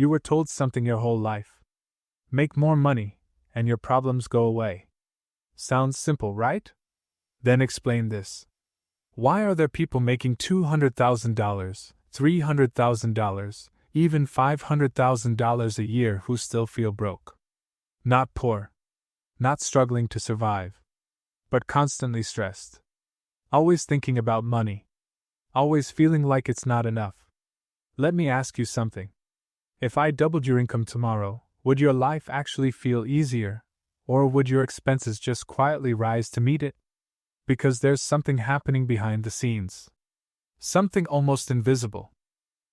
You were told something your whole life. Make more money, and your problems go away. Sounds simple, right? Then explain this. Why are there people making $200,000, $300,000, even $500,000 a year who still feel broke? Not poor. Not struggling to survive. But constantly stressed. Always thinking about money. Always feeling like it's not enough. Let me ask you something. If I doubled your income tomorrow, would your life actually feel easier, or would your expenses just quietly rise to meet it? Because there's something happening behind the scenes. Something almost invisible.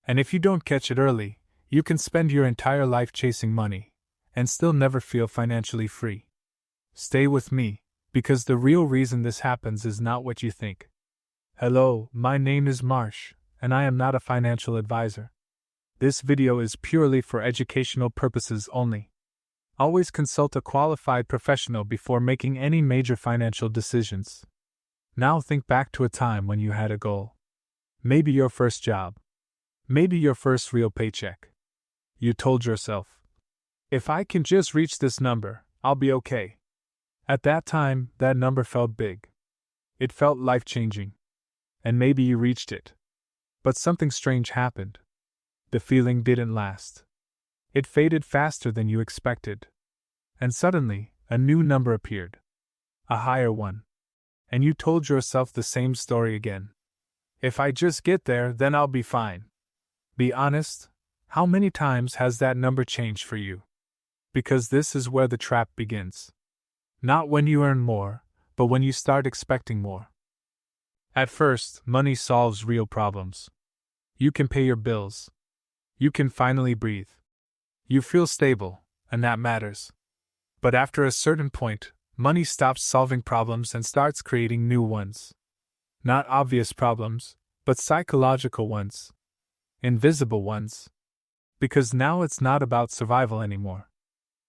And if you don't catch it early, you can spend your entire life chasing money, and still never feel financially free. Stay with me, because the real reason this happens is not what you think. Hello, my name is Marsh, and I am not a financial advisor. This video is purely for educational purposes only. Always consult a qualified professional before making any major financial decisions. Now think back to a time when you had a goal. Maybe your first job. Maybe your first real paycheck. You told yourself, if I can just reach this number, I'll be okay. At that time, that number felt big. It felt life-changing. And maybe you reached it. But something strange happened. The feeling didn't last. It faded faster than you expected. And suddenly, a new number appeared. A higher one. And you told yourself the same story again. If I just get there, then I'll be fine. Be honest, how many times has that number changed for you? Because this is where the trap begins. Not when you earn more, but when you start expecting more. At first, money solves real problems. You can pay your bills. You can finally breathe. You feel stable, and that matters. But after a certain point, money stops solving problems and starts creating new ones. Not obvious problems, but psychological ones. Invisible ones. Because now it's not about survival anymore.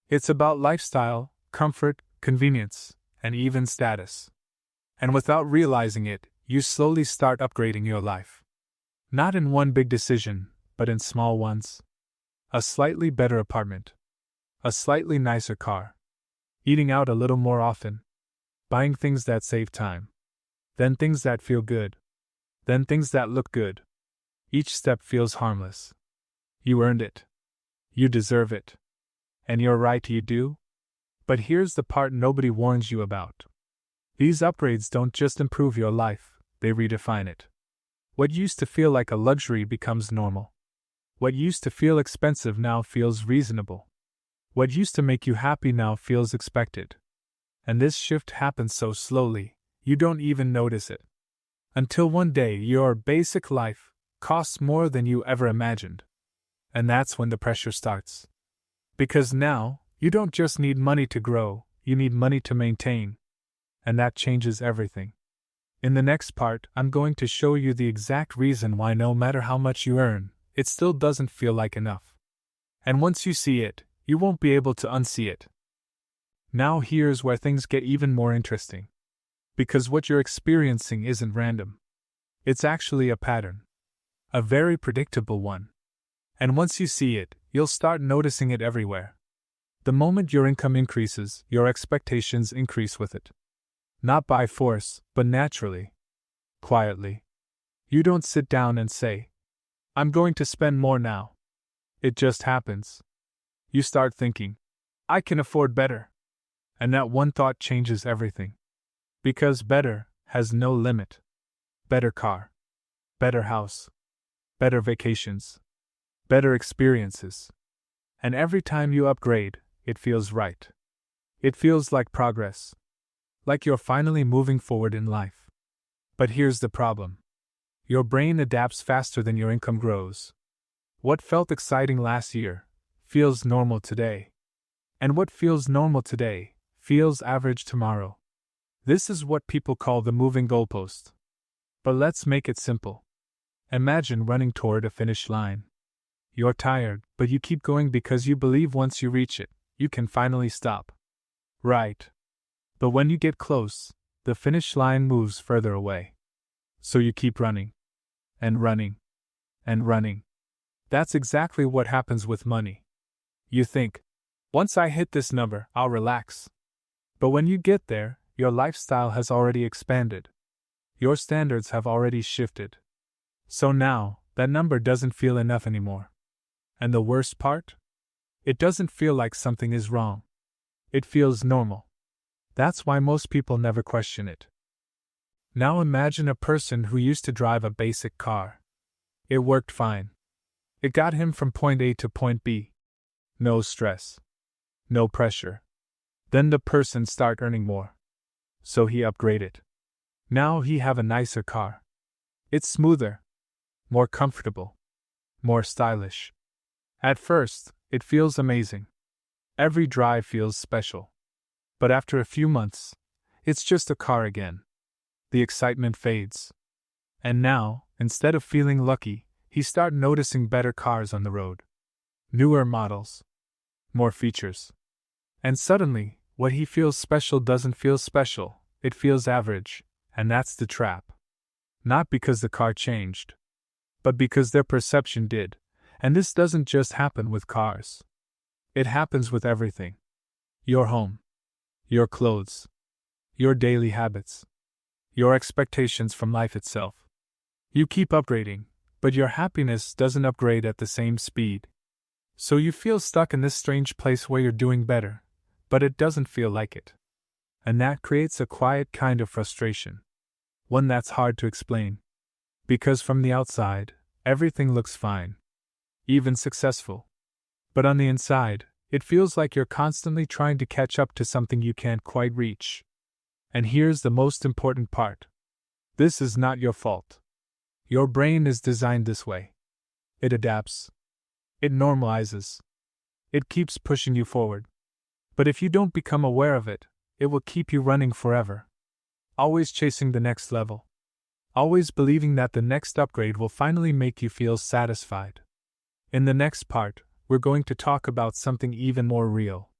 It's about lifestyle, comfort, convenience, and even status. And without realizing it, you slowly start upgrading your life. Not in one big decision, but in small ones. A slightly better apartment. A slightly nicer car. Eating out a little more often. Buying things that save time. Then things that feel good. Then things that look good. Each step feels harmless. You earned it. You deserve it. And you're right, you do. But here's the part nobody warns you about. These upgrades don't just improve your life, they redefine it. What used to feel like a luxury becomes normal. What used to feel expensive now feels reasonable. What used to make you happy now feels expected. And this shift happens so slowly, you don't even notice it. Until one day your basic life costs more than you ever imagined. And that's when the pressure starts. Because now, you don't just need money to grow, you need money to maintain. And that changes everything. In the next part, I'm going to show you the exact reason why no matter how much you earn, it still doesn't feel like enough. And once you see it, you won't be able to unsee it. Now here's where things get even more interesting. Because what you're experiencing isn't random. It's actually a pattern. A very predictable one. And once you see it, you'll start noticing it everywhere. The moment your income increases, your expectations increase with it. Not by force, but naturally. Quietly. You don't sit down and say, I'm going to spend more now. It just happens. You start thinking, I can afford better. And that one thought changes everything. Because better has no limit. Better car. Better house. Better vacations. Better experiences. And every time you upgrade, it feels right. It feels like progress. Like you're finally moving forward in life. But here's the problem. Your brain adapts faster than your income grows. What felt exciting last year feels normal today. And what feels normal today feels average tomorrow. This is what people call the moving goalpost. But let's make it simple. Imagine running toward a finish line. You're tired, but you keep going because you believe once you reach it, you can finally stop. Right. But when you get close, the finish line moves further away. So you keep running. And running. And running. That's exactly what happens with money. You think, once I hit this number, I'll relax. But when you get there, your lifestyle has already expanded. Your standards have already shifted. So now, that number doesn't feel enough anymore. And the worst part? It doesn't feel like something is wrong. It feels normal. That's why most people never question it. Now imagine a person who used to drive a basic car. It worked fine. It got him from point A to point B. No stress. No pressure. Then the person start earning more. So he upgraded. Now he have a nicer car. It's smoother. More comfortable. More stylish. At first, it feels amazing. Every drive feels special. But after a few months, it's just a car again. The excitement fades. And now, instead of feeling lucky, he starts noticing better cars on the road. Newer models. More features. And suddenly, what he feels special doesn't feel special, it feels average, and that's the trap. Not because the car changed, but because their perception did, and this doesn't just happen with cars. It happens with everything. Your home. Your clothes. Your daily habits. Your expectations from life itself. You keep upgrading, but your happiness doesn't upgrade at the same speed. So you feel stuck in this strange place where you're doing better, but it doesn't feel like it. And that creates a quiet kind of frustration. One that's hard to explain. Because from the outside, everything looks fine. Even successful. But on the inside, it feels like you're constantly trying to catch up to something you can't quite reach. And here's the most important part. This is not your fault. Your brain is designed this way. It adapts. It normalizes. It keeps pushing you forward. But if you don't become aware of it, it will keep you running forever. Always chasing the next level. Always believing that the next upgrade will finally make you feel satisfied. In the next part, we're going to talk about something even more real.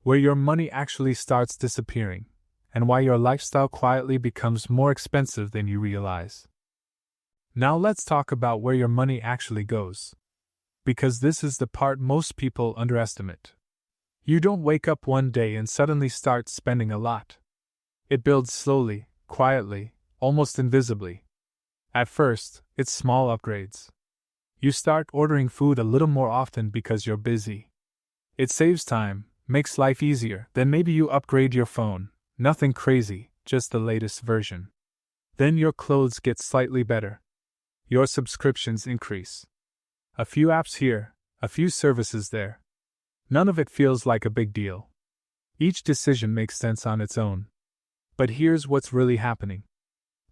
Where your money actually starts disappearing, and why your lifestyle quietly becomes more expensive than you realize. Now let's talk about where your money actually goes. Because this is the part most people underestimate. You don't wake up one day and suddenly start spending a lot. It builds slowly, quietly, almost invisibly. At first, it's small upgrades. You start ordering food a little more often because you're busy. It saves time, makes life easier. Then maybe you upgrade your phone. Nothing crazy, just the latest version. Then your clothes get slightly better. Your subscriptions increase. A few apps here, a few services there. None of it feels like a big deal. Each decision makes sense on its own. But here's what's really happening.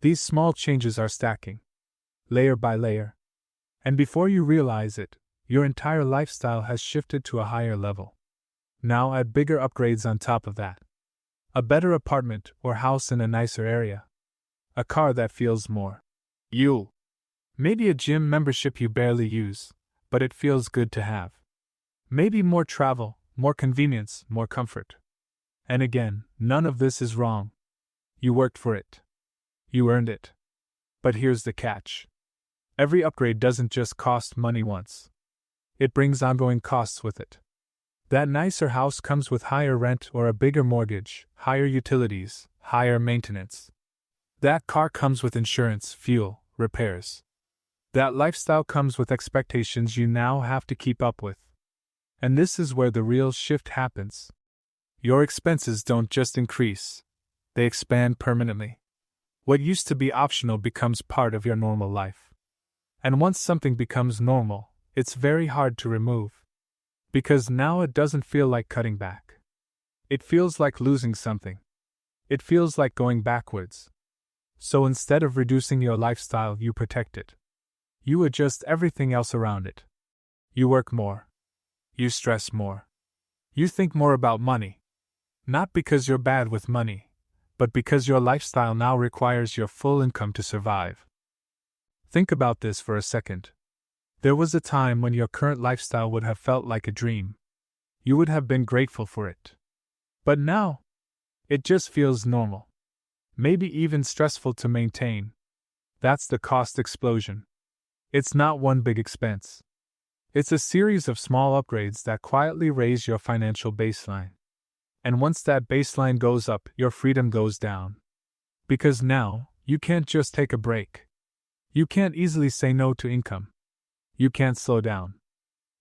These small changes are stacking. Layer by layer. And before you realize it, your entire lifestyle has shifted to a higher level. Now add bigger upgrades on top of that. A better apartment or house in a nicer area. A car that feels more you. Maybe a gym membership you barely use, but it feels good to have. Maybe more travel, more convenience, more comfort. And again, none of this is wrong. You worked for it. You earned it. But here's the catch. Every upgrade doesn't just cost money once. It brings ongoing costs with it. That nicer house comes with higher rent or a bigger mortgage, higher utilities, higher maintenance. That car comes with insurance, fuel, repairs. That lifestyle comes with expectations you now have to keep up with. And this is where the real shift happens. Your expenses don't just increase, they expand permanently. What used to be optional becomes part of your normal life. And once something becomes normal, it's very hard to remove. Because now it doesn't feel like cutting back. It feels like losing something. It feels like going backwards. So instead of reducing your lifestyle, you protect it. You adjust everything else around it. You work more. You stress more. You think more about money. Not because you're bad with money, but because your lifestyle now requires your full income to survive. Think about this for a second. There was a time when your current lifestyle would have felt like a dream. You would have been grateful for it. But now, it just feels normal. Maybe even stressful to maintain. That's the cost explosion. It's not one big expense. It's a series of small upgrades that quietly raise your financial baseline. And once that baseline goes up, your freedom goes down. Because now, you can't just take a break. You can't easily say no to income. You can't slow down.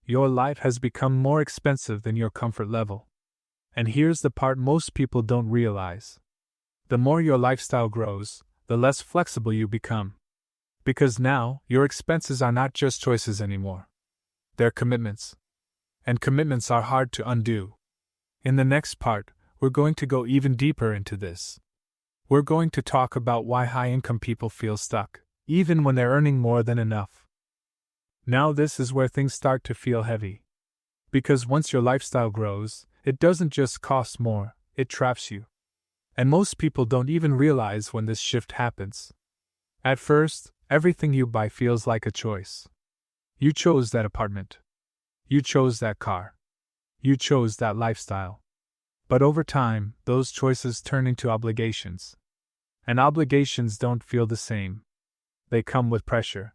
Your life has become more expensive than your comfort level. And here's the part most people don't realize. The more your lifestyle grows, the less flexible you become. Because now, your expenses are not just choices anymore. They're commitments. And commitments are hard to undo. In the next part, we're going to go even deeper into this. We're going to talk about why high-income people feel stuck, even when they're earning more than enough. Now this is where things start to feel heavy. Because once your lifestyle grows, it doesn't just cost more, it traps you. And most people don't even realize when this shift happens. At first, everything you buy feels like a choice. You chose that apartment. You chose that car. You chose that lifestyle. But over time, those choices turn into obligations. And obligations don't feel the same. They come with pressure.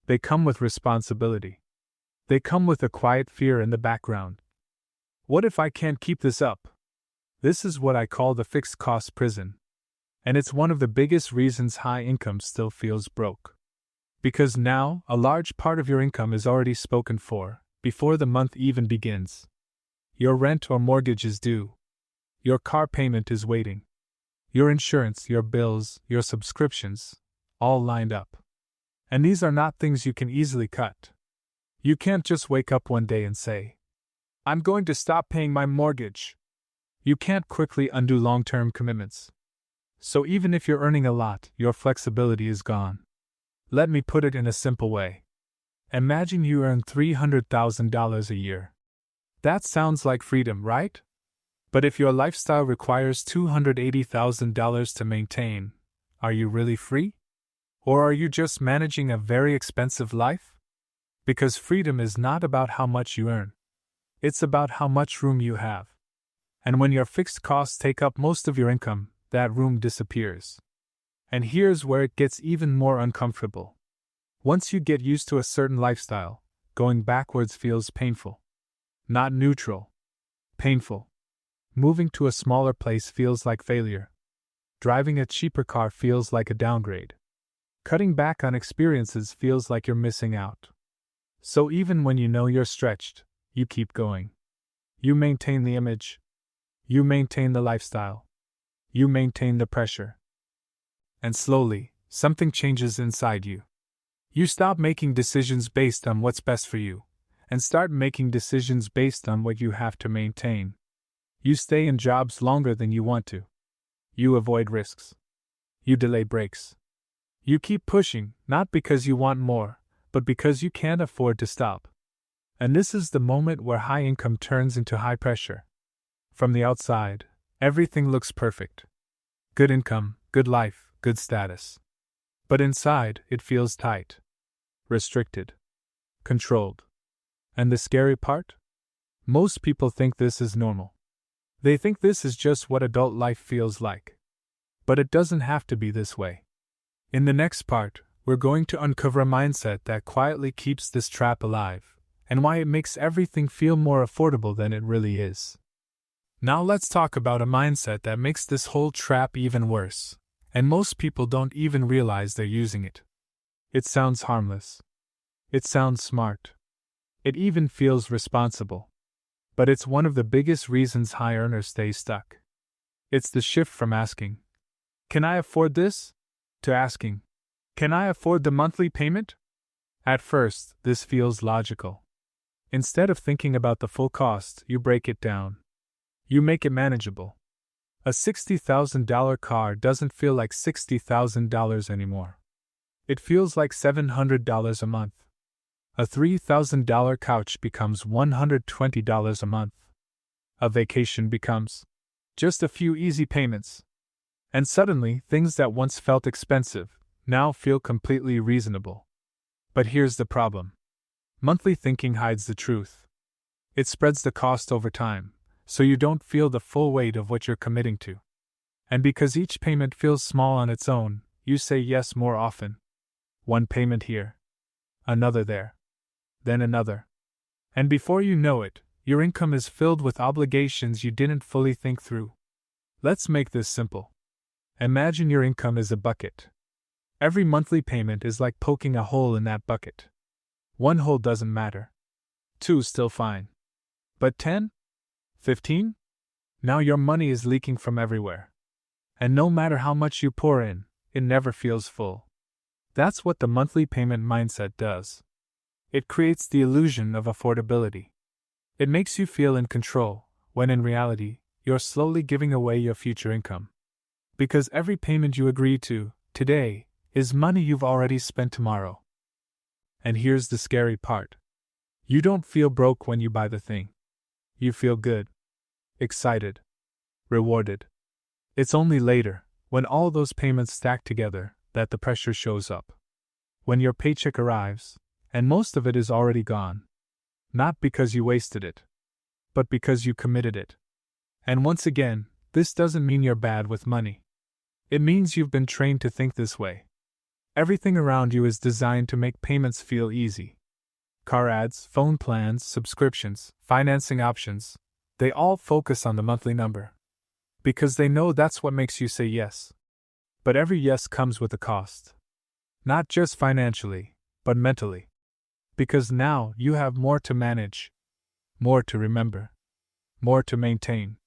They come with responsibility. They come with a quiet fear in the background. What if I can't keep this up? This is what I call the fixed cost prison. And it's one of the biggest reasons high income still feels broke. Because now, a large part of your income is already spoken for, before the month even begins. Your rent or mortgage is due. Your car payment is waiting. Your insurance, your bills, your subscriptions, all lined up. And these are not things you can easily cut. You can't just wake up one day and say, I'm going to stop paying my mortgage. You can't quickly undo long-term commitments. So even if you're earning a lot, your flexibility is gone. Let me put it in a simple way. Imagine you earn $300,000 a year. That sounds like freedom, right? But if your lifestyle requires $280,000 to maintain, are you really free? Or are you just managing a very expensive life? Because freedom is not about how much you earn. It's about how much room you have. And when your fixed costs take up most of your income, that room disappears. And here's where it gets even more uncomfortable. Once you get used to a certain lifestyle, going backwards feels painful. Not neutral. Painful. Moving to a smaller place feels like failure. Driving a cheaper car feels like a downgrade. Cutting back on experiences feels like you're missing out. So even when you know you're stretched, you keep going. You maintain the image. You maintain the lifestyle. You maintain the pressure. And slowly, something changes inside you. You stop making decisions based on what's best for you, and start making decisions based on what you have to maintain. You stay in jobs longer than you want to. You avoid risks. You delay breaks. You keep pushing, not because you want more, but because you can't afford to stop. And this is the moment where high income turns into high pressure. From the outside, everything looks perfect. Good income, good life, good status. But inside, it feels tight. Restricted. Controlled. And the scary part? Most people think this is normal. They think this is just what adult life feels like. But it doesn't have to be this way. In the next part, we're going to uncover a mindset that quietly keeps this trap alive, and why it makes everything feel more affordable than it really is. Now let's talk about a mindset that makes this whole trap even worse, and most people don't even realize they're using it. It sounds harmless. It sounds smart. It even feels responsible. But it's one of the biggest reasons high earners stay stuck. It's the shift from asking, "Can I afford this?" to asking, "Can I afford the monthly payment?" At first, this feels logical. Instead of thinking about the full cost, you break it down. You make it manageable. A $60,000 car doesn't feel like $60,000 anymore. It feels like $700 a month. A $3,000 couch becomes $120 a month. A vacation becomes just a few easy payments. And suddenly, things that once felt expensive now feel completely reasonable. But here's the problem. Monthly thinking hides the truth. It spreads the cost over time, so you don't feel the full weight of what you're committing to. And because each payment feels small on its own, you say yes more often. One payment here. Another there. Then another. And before you know it, your income is filled with obligations you didn't fully think through. Let's make this simple. Imagine your income is a bucket. Every monthly payment is like poking a hole in that bucket. One hole doesn't matter. Two still fine. But 10? 15? Now your money is leaking from everywhere. And no matter how much you pour in, it never feels full. That's what the monthly payment mindset does. It creates the illusion of affordability. It makes you feel in control, when in reality, you're slowly giving away your future income. Because every payment you agree to, today, is money you've already spent tomorrow. And here's the scary part. You don't feel broke when you buy the thing. You feel good, excited, rewarded. It's only later, when all those payments stack together, that the pressure shows up. When your paycheck arrives, and most of it is already gone. Not because you wasted it, but because you committed it. And once again, this doesn't mean you're bad with money. It means you've been trained to think this way. Everything around you is designed to make payments feel easy. Car ads, phone plans, subscriptions, financing options, they all focus on the monthly number. Because they know that's what makes you say yes. But every yes comes with a cost. Not just financially, but mentally. Because now you have more to manage, more to remember, more to maintain.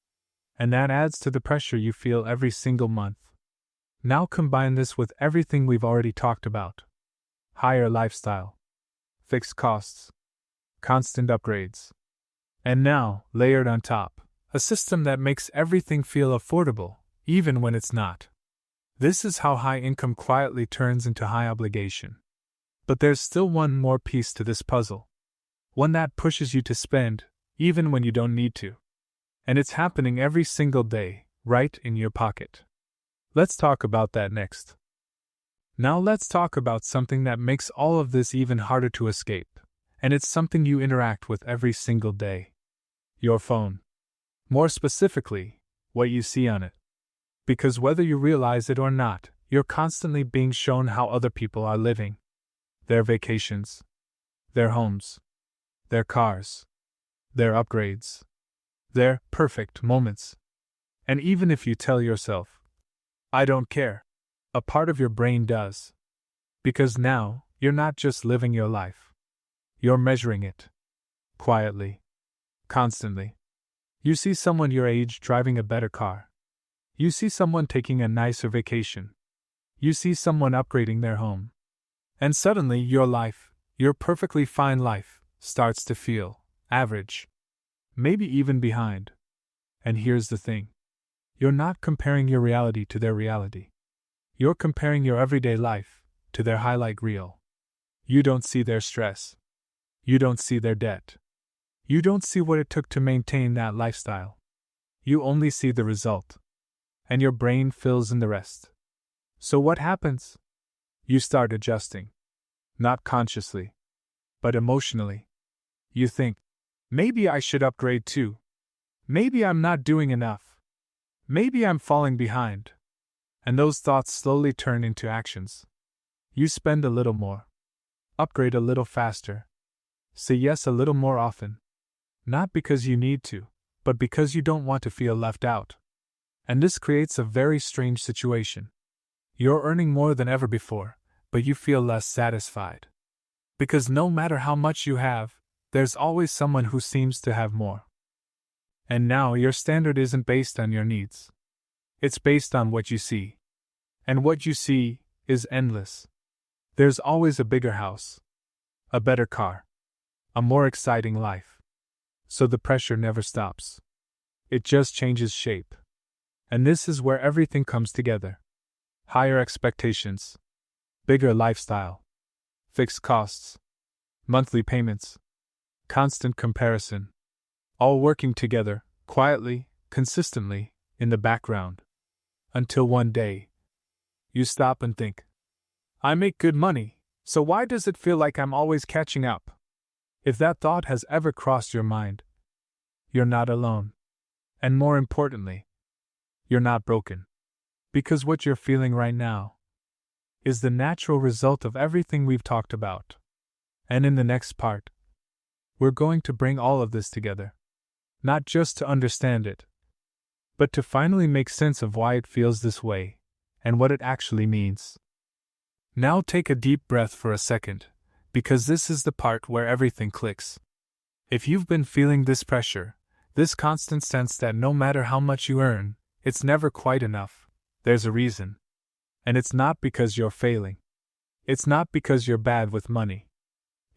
And that adds to the pressure you feel every single month. Now combine this with everything we've already talked about. Higher lifestyle, fixed costs, constant upgrades. And now, layered on top, a system that makes everything feel affordable, even when it's not. This is how high income quietly turns into high obligation. But there's still one more piece to this puzzle. One that pushes you to spend, even when you don't need to. And it's happening every single day, right in your pocket. Let's talk about that next. Now let's talk about something that makes all of this even harder to escape, and it's something you interact with every single day. Your phone. More specifically, what you see on it. Because whether you realize it or not, you're constantly being shown how other people are living. Their vacations, their homes, their cars, their upgrades, their perfect moments. And even if you tell yourself, I don't care, a part of your brain does. Because now, you're not just living your life. You're measuring it. Quietly. Constantly. You see someone your age driving a better car. You see someone taking a nicer vacation. You see someone upgrading their home. And suddenly your life, your perfectly fine life, starts to feel average. Maybe even behind. And here's the thing. You're not comparing your reality to their reality. You're comparing your everyday life to their highlight reel. You don't see their stress. You don't see their debt. You don't see what it took to maintain that lifestyle. You only see the result. And your brain fills in the rest. So what happens? You start adjusting. Not consciously, but emotionally. You think, maybe I should upgrade too. Maybe I'm not doing enough. Maybe I'm falling behind. And those thoughts slowly turn into actions. You spend a little more. Upgrade a little faster. Say yes a little more often. Not because you need to, but because you don't want to feel left out. And this creates a very strange situation. You're earning more than ever before, but you feel less satisfied. Because no matter how much you have, there's always someone who seems to have more. And now your standard isn't based on your needs. It's based on what you see. And what you see is endless. There's always a bigger house, a better car, a more exciting life. So the pressure never stops. It just changes shape. And this is where everything comes together. Higher expectations, bigger lifestyle, fixed costs, monthly payments, constant comparison, all working together, quietly, consistently, in the background. Until one day, you stop and think, I make good money, so why does it feel like I'm always catching up? If that thought has ever crossed your mind, you're not alone. And more importantly, you're not broken. Because what you're feeling right now is the natural result of everything we've talked about. And in the next part, we're going to bring all of this together. Not just to understand it, but to finally make sense of why it feels this way, and what it actually means. Now take a deep breath for a second, because this is the part where everything clicks. If you've been feeling this pressure, this constant sense that no matter how much you earn, it's never quite enough, there's a reason. And it's not because you're failing. It's not because you're bad with money.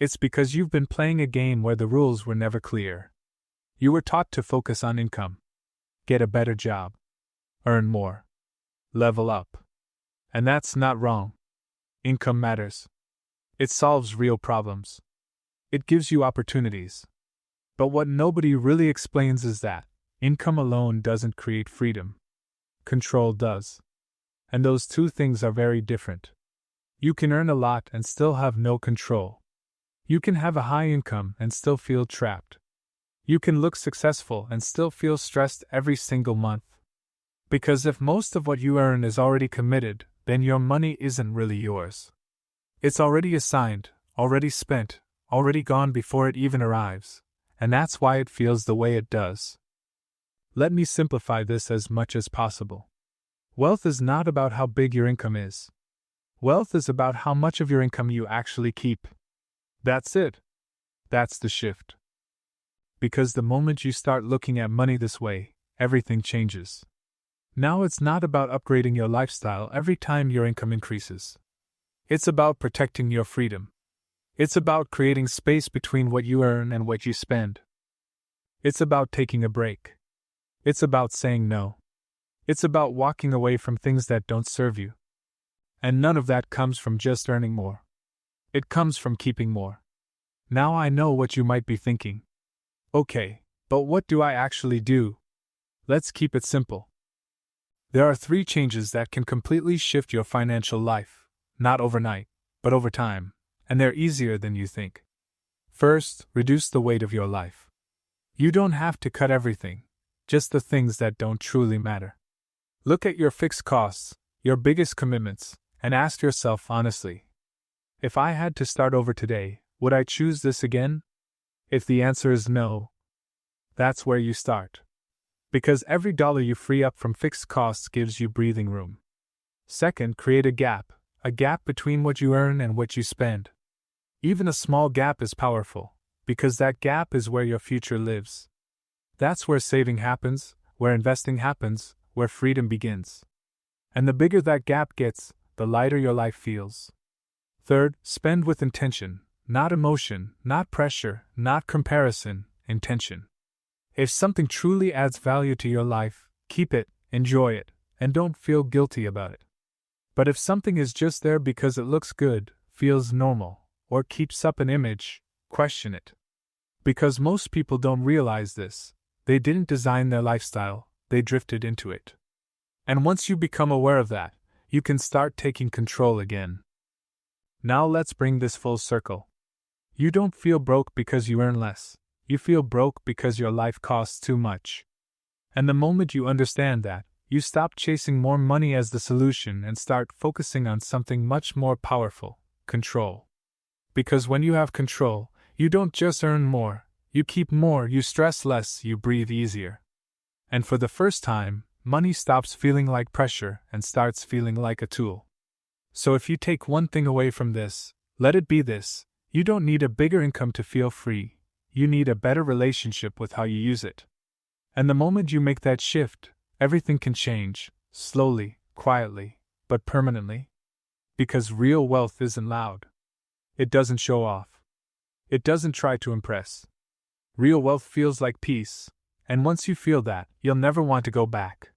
It's because you've been playing a game where the rules were never clear. You were taught to focus on income. Get a better job. Earn more. Level up. And that's not wrong. Income matters. It solves real problems. It gives you opportunities. But what nobody really explains is that income alone doesn't create freedom. Control does. And those two things are very different. You can earn a lot and still have no control. You can have a high income and still feel trapped. You can look successful and still feel stressed every single month. Because if most of what you earn is already committed, then your money isn't really yours. It's already assigned, already spent, already gone before it even arrives, and that's why it feels the way it does. Let me simplify this as much as possible. Wealth is not about how big your income is. Wealth is about how much of your income you actually keep. That's it. That's the shift. Because the moment you start looking at money this way, everything changes. Now it's not about upgrading your lifestyle every time your income increases. It's about protecting your freedom. It's about creating space between what you earn and what you spend. It's about taking a break. It's about saying no. It's about walking away from things that don't serve you. And none of that comes from just earning more. It comes from keeping more. Now I know what you might be thinking. Okay, but what do I actually do? Let's keep it simple. There are 3 changes that can completely shift your financial life, not overnight, but over time, and they're easier than you think. First, reduce the weight of your life. You don't have to cut everything, just the things that don't truly matter. Look at your fixed costs, your biggest commitments, and ask yourself honestly, if I had to start over today, would I choose this again? If the answer is no, that's where you start. Because every dollar you free up from fixed costs gives you breathing room. Second, create a gap between what you earn and what you spend. Even a small gap is powerful, because that gap is where your future lives. That's where saving happens, where investing happens, where freedom begins. And the bigger that gap gets, the lighter your life feels. Third, spend with intention, not emotion, not pressure, not comparison, intention. If something truly adds value to your life, keep it, enjoy it, and don't feel guilty about it. But if something is just there because it looks good, feels normal, or keeps up an image, question it. Because most people don't realize this. They didn't design their lifestyle, they drifted into it. And once you become aware of that, you can start taking control again. Now let's bring this full circle. You don't feel broke because you earn less. You feel broke because your life costs too much. And the moment you understand that, you stop chasing more money as the solution and start focusing on something much more powerful: control. Because when you have control, you don't just earn more, you keep more, you stress less, you breathe easier. And for the first time, money stops feeling like pressure and starts feeling like a tool. So if you take one thing away from this, let it be this: you don't need a bigger income to feel free, you need a better relationship with how you use it. And the moment you make that shift, everything can change, slowly, quietly, but permanently. Because real wealth isn't loud. It doesn't show off. It doesn't try to impress. Real wealth feels like peace, and once you feel that, you'll never want to go back.